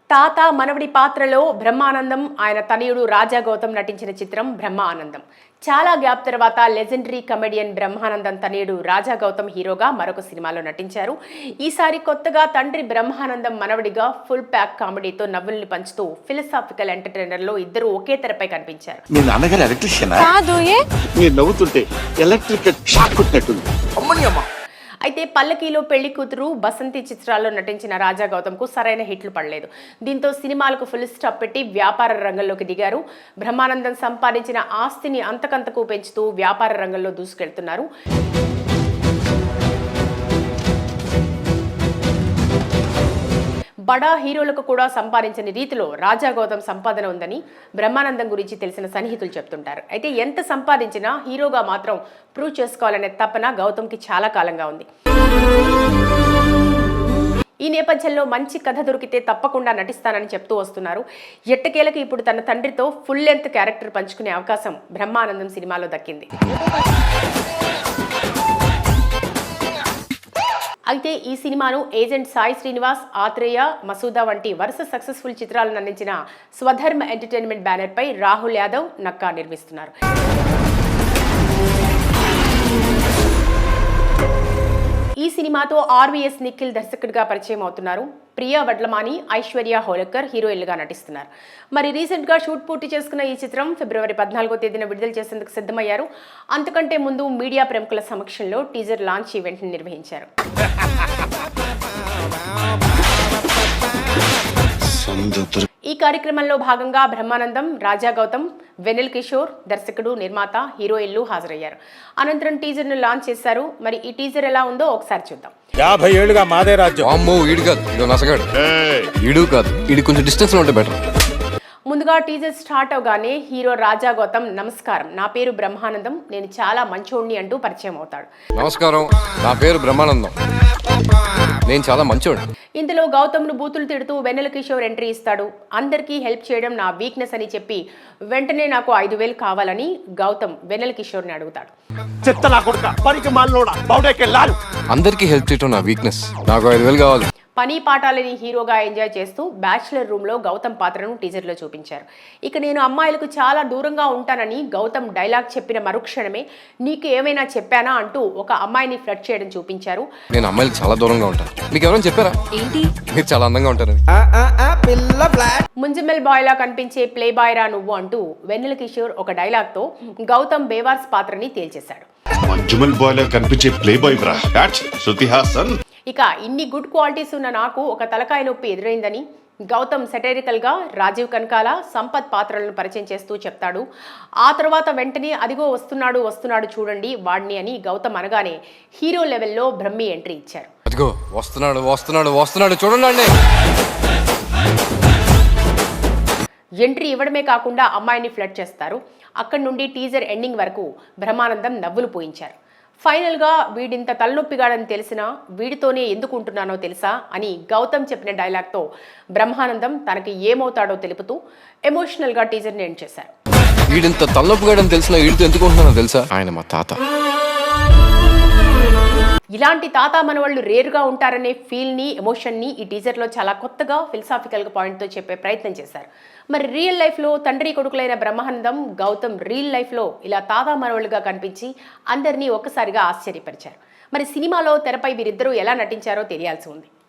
తాత మనవడి పాత్రలో బ్రహ్మానందం ఆయన తనయుడు రాజా గౌతమ్ నటించిన చిత్రం బ్రహ్మానందం. చాలా గ్యాప్ తర్వాత లెజెండరీ కమెడియన్ బ్రహ్మానందం తనయుడు రాజా గౌతమ్ హీరోగా మరొక సినిమాలో నటించారు. ఈసారి కొత్తగా తండ్రి బ్రహ్మానందం మనవడిగా ఫుల్ ప్యాక్ కామెడీతో నవ్వుల్ని పంచుతూ ఫిలసాఫికల్ ఎంటర్టైనర్ లో ఇద్దరు ఒకే తెరపై కనిపించారు. మీ నాన్నగారు ఎలక్ట్రీషియన్ మీరు నవ్వుతుంటే ఎలక్ట్రిక్ షాక్ కొట్టినట్టుంది. అయితే పల్లకీలో పెళ్లి కూతురు బసంతి చిత్రాల్లో నటించిన రాజా గౌతమ్కు సరైన హిట్లు పడలేదు. దీంతో సినిమాలకు ఫుల్ స్టాప్ పెట్టి వ్యాపార రంగంలోకి దిగారు. బ్రహ్మానందం సంపాదించిన ఆస్తిని అంతకంతకు పెంచుతూ వ్యాపార రంగంలో దూసుకెళ్తున్నారు. బడా హీరోలకు కూడా సంపాదించని రీతిలో రాజా గౌతమ్ సంపాదన ఉందని బ్రహ్మానందం గురించి తెలిసిన సన్నిహితులు చెప్తుంటారు. అయితే ఎంత సంపాదించినా హీరోగా మాత్రం ప్రూవ్ చేసుకోవాలనే తపన గౌతమ్కి చాలా కాలంగా ఉంది. ఈ నేపథ్యంలో మంచి కథ దొరికితే తప్పకుండా నటిస్తానని చెప్తూ వస్తున్నారు. ఎట్టకేలకు ఇప్పుడు తన తండ్రితో ఫుల్ లెంత్ క్యారెక్టర్ పంచుకునే అవకాశం బ్రహ్మానందం సినిమాలో దక్కింది. అయితే ఈ సినిమాను ఏజెంట్ సాయి శ్రీనివాస్, ఆత్రేయ, మసూదా వంటి వరుస సక్సెస్ఫుల్ చిత్రాలను అందించిన స్వధర్మ ఎంటర్టైన్మెంట్ బ్యానర్ పై రాహుల్ యాదవ్, నక్కా నిర్మిస్తున్నారు. ఈ సినిమాతో ఆర్వీఎస్ నిఖిల్ దర్శకుడిగా పరిచయం అవుతున్నారు. ప్రియా వడ్లమాని, ఐశ్వర్య హోలకర్ హీరోయిన్లుగా నటిస్తున్నారు. మరి రీసెంట్గా షూట్ పూర్తి చేసుకున్న ఈ చిత్రం ఫిబ్రవరి 14వ తేదీన విడుదల చేసేందుకు సిద్ధమయ్యారు. అంతకంటే ముందు మీడియా ప్రముఖుల సమక్షంలో టీజర్ లాంచ్ ఈవెంట్ని నిర్వహించారు. ఈ కార్యక్రమంలో భాగంగా బ్రహ్మానందం, రాజా గౌతమ్, వెన్నెల్ కిషోర్, దర్శకుడు, నిర్మాత, హీరోయిన్లు హాజరయ్యారు. అనంతరం టీజర్ ను లాంచ్ చేశారు. మరి ఈ టీజర్ ఎలా ఉందో ఒకసారి చూద్దాం. 50 ఏళ్ళుగా మాదే రాజ్యం. అమ్మో ఈడు కాదు, ఈడు కాదు, ఈడు కొంచెం డిస్టెన్స్ లో ఉంటే బెటర్. ముందుగా టీజర్ స్టార్ట్ అవగానే హీరో రాజా గౌతమ్ నమస్కారం, నా పేరు బ్రహ్మానందం, నేను చాలా మంచోడిని అంటూ పరిచయం అవుతాడు. నమస్కారం, నా పేరు బ్రహ్మానందం, నేను చాలా మంచోడు. ఇందులో గౌతమ్ను బూతులు తిడుతూ వెన్నెల కిషోర్ ఎంట్రీ ఇస్తాడు. అందరికీ హెల్ప్ చేయడం నా వీక్నెస్ అని చెప్పి వెంటనే నాకు 5,000 కావాలని గౌతమ్ వెన్నెల కిషోర్ని అడుగుతాడు. అందరికీ హెల్ప్ చేయడం నా వీక్నెస్, నాకు 5,000 కావాలి. పని పాఠాలని హీరోగా ఎంజాయ్ చేస్తూ బ్యాచిలర్ రూమ్ లో గౌతమ్ పాత్రను టీజర్ లో చూపించారు. ఇక నేను అమ్మాయిలకు చాలా దూరంగా ఉంటానని గౌతమ్ డైలాగ్ చెప్పిన మరుక్షణమే నీకు ఏమైనా చెప్పానా అంటూ ఒక అమ్మాయిని ఫ్లర్ట్ చేయడం చూపించారు. నేను అమ్మాయిలకు చాలా దూరంగా ఉంటాను, మీకు ఎవరైనా చెప్పారా? ఏంటి, మీరు చాలా అందంగా ఉంటారు. ముంజమెల్ బాయ్ లా కనిపించే ప్లే బాయ్ రా నువ్వు అంటూ వెన్నెల కిషోర్ ఒక డైలాగ్ తో గౌతమ్ బేవార్స్ పాత్రని తేల్చేశాడు. ఇక ఇన్ని గుడ్ క్వాలిటీస్ ఉన్న నాకు ఒక తలకాయ నొప్పి ఎదురైందని గౌతమ్ సెటైరికల్ గా రాజీవ్ కనకాల, సంపత్ పాత్రలను పరిచయం చేస్తూ చెప్తాడు. ఆ తర్వాత వెంటనే అదిగో వస్తున్నాడు వస్తున్నాడు చూడండి వాడిని అని గౌతమ్ అనగానే హీరో లెవెల్లో బ్రహ్మి ఎంట్రీ ఇచ్చారు. అదిగో వస్తున్నాడు వస్తున్నాడు వస్తున్నాడు చూడండి. ఎంట్రీ ఇవ్వడమే కాకుండా అమ్మాయిని ఫ్లర్ట్ చేస్తారు. అక్కడి నుండి టీజర్ ఎండింగ్ వరకు బ్రహ్మానందం నవ్వులు పోయించారు. ఫైనల్గా వీడింత తలనొప్పిగాడని తెలిసినా వీడితోనే ఎందుకు ఉంటున్నానో తెలుసా అని గౌతమ్ చెప్పిన డైలాగ్తో బ్రహ్మానందం తనకి ఏమవుతాడో తెలుపుతూ ఎమోషనల్గా టీజర్ని ఎండ్ చేశారు. వీడింత తలనొప్పిగాడని తెలిసినా వీడితో ఎందుకు ఉంటున్నానో తెలుసా, ఆయన మా తాత. ఇలాంటి తాత మనవాళ్ళు రేరుగా ఉంటారనే ఫీల్ని, ఎమోషన్ని ఈ టీజర్లో చాలా కొత్తగా ఫిలసాఫికల్గా పాయింట్తో చెప్పే ప్రయత్నం చేశారు. మరి రియల్ లైఫ్లో తండ్రి కొడుకులైన బ్రహ్మానందం, గౌతమ్ రియల్ లైఫ్లో ఇలా తాత మనవాళ్ళుగా కనిపించి అందరినీ ఒక్కసారిగా ఆశ్చర్యపరిచారు. మరి సినిమాలో తెరపై వీరిద్దరూ ఎలా నటించారో తెలియాల్సి ఉంది.